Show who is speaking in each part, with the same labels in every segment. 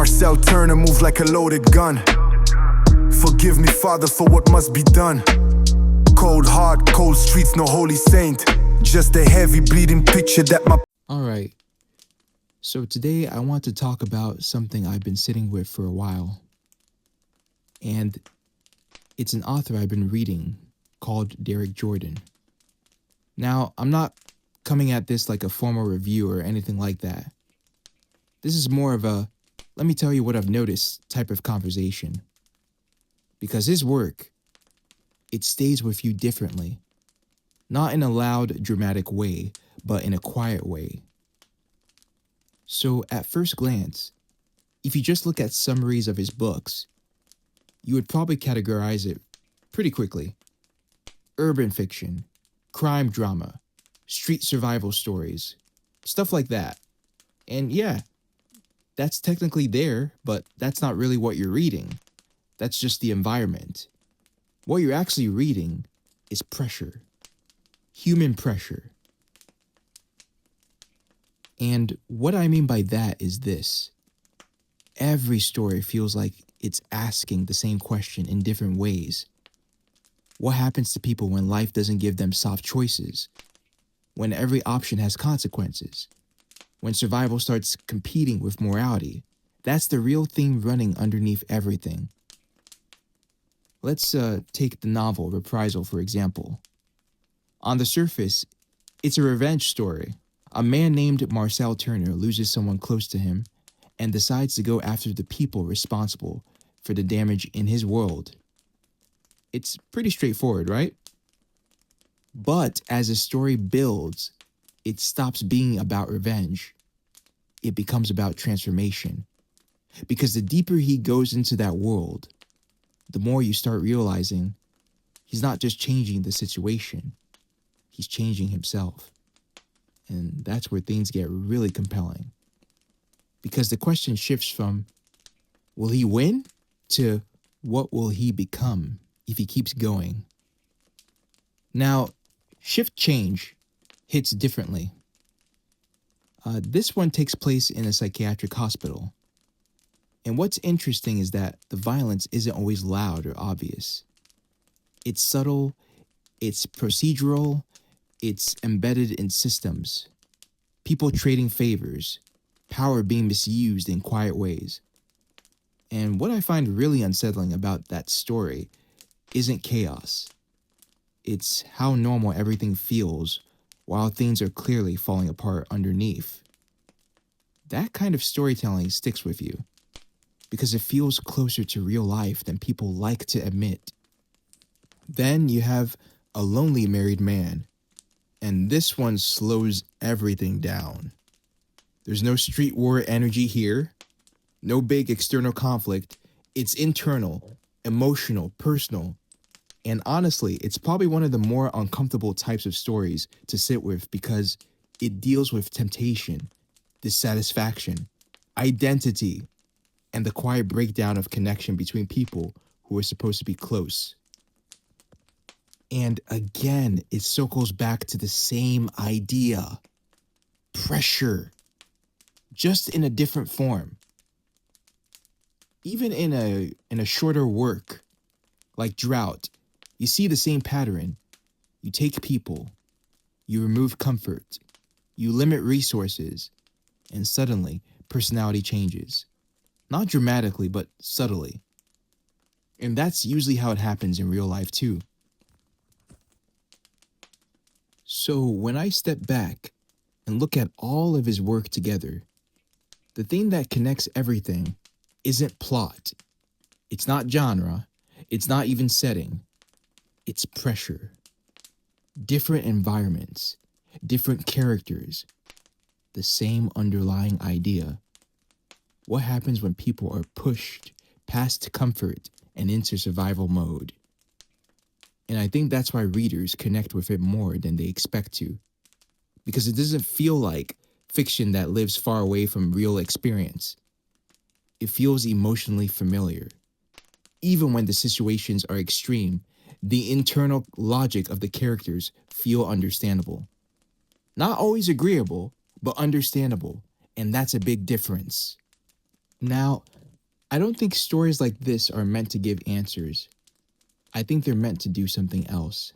Speaker 1: Marcel Turner moved like a loaded gun. Forgive me, Father, for what must be done. Cold heart, cold streets, no holy saint. Just a heavy bleeding picture that my...
Speaker 2: Alright, so today I want to talk about something I've been sitting with for a while. And it's an author I've been reading called Derek Jordan. Now, I'm not coming at this like a formal review or anything like that. This is more of a, let me tell you what I've noticed type of conversation. Because his work, it stays with you differently. Not in a loud, dramatic way, but in a quiet way. So at first glance, if you just look at summaries of his books, you would probably categorize it pretty quickly. Urban fiction, crime drama, street survival stories, stuff like that. And yeah, that's technically there, but that's not really what you're reading. That's just the environment. What you're actually reading is pressure. Human pressure. And what I mean by that is this. Every story feels like it's asking the same question in different ways. What happens to people when life doesn't give them soft choices? When every option has consequences? When survival starts competing with morality? That's the real theme running underneath everything. Let's take the novel Reprisal, for example. On the surface, it's a revenge story. A man named Marcel Turner loses someone close to him and decides to go after the people responsible for the damage in his world. It's pretty straightforward, right? But as the story builds, it stops being about revenge. It becomes about transformation. Because the deeper he goes into that world, the more you start realizing he's not just changing the situation, he's changing himself. And that's where things get really compelling. Because the question shifts from, will he win? To what will he become if he keeps going? Now, shift change hits differently. This one takes place in a psychiatric hospital. And what's interesting is that the violence isn't always loud or obvious. It's subtle, it's procedural, it's embedded in systems. People trading favors, power being misused in quiet ways. And what I find really unsettling about that story isn't chaos. It's how normal everything feels while things are clearly falling apart underneath. That kind of storytelling sticks with you because it feels closer to real life than people like to admit. Then you have A Lonely Married Man, and this one slows everything down. There's no street war energy here, no big external conflict. It's internal, emotional, personal. And honestly, it's probably one of the more uncomfortable types of stories to sit with because it deals with temptation, dissatisfaction, identity, and the quiet breakdown of connection between people who are supposed to be close. And again, it circles back to the same idea. Pressure. Just in a different form. Even in a shorter work, like Drought, you see the same pattern. You take people, you remove comfort, you limit resources, and suddenly personality changes. Not dramatically, but subtly. And that's usually how it happens in real life too. So when I step back and look at all of his work together, the thing that connects everything isn't plot. It's not genre. It's not even setting. It's pressure. Different environments, different characters, the same underlying idea. What happens when people are pushed past comfort and into survival mode? And I think that's why readers connect with it more than they expect to. Because it doesn't feel like fiction that lives far away from real experience. It feels emotionally familiar. Even when the situations are extreme, the internal logic of the characters feel understandable. Not always agreeable, but understandable. And that's a big difference. Now, I don't think stories like this are meant to give answers. I think they're meant to do something else.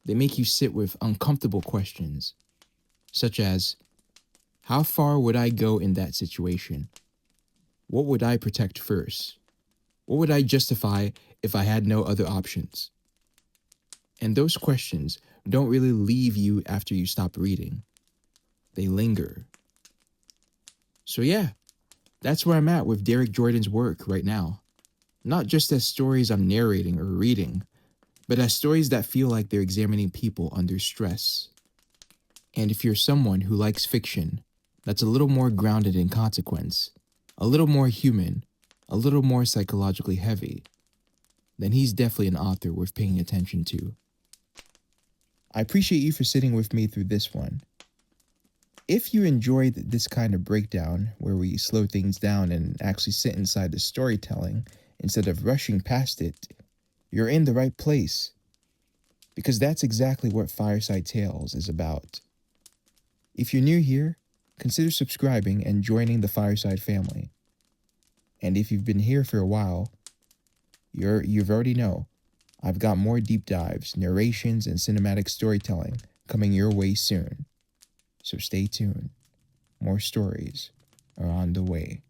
Speaker 2: They make you sit with uncomfortable questions, such as, how far would I go in that situation? What would I protect first? What would I justify if I had no other options? And those questions don't really leave you after you stop reading. They linger. So yeah, that's where I'm at with Derek Jordan's work right now. Not just as stories I'm narrating or reading, but as stories that feel like they're examining people under stress. And if you're someone who likes fiction that's a little more grounded in consequence, a little more human, a little more psychologically heavy, then he's definitely an author worth paying attention to. I appreciate you for sitting with me through this one. If you enjoyed this kind of breakdown, where we slow things down and actually sit inside the storytelling instead of rushing past it, you're in the right place. Because that's exactly what Fireside Tales is about. If you're new here, consider subscribing and joining the Fireside family. And if you've been here for a while, you've already know I've got more deep dives, narrations, and cinematic storytelling coming your way soon. So stay tuned. More stories are on the way.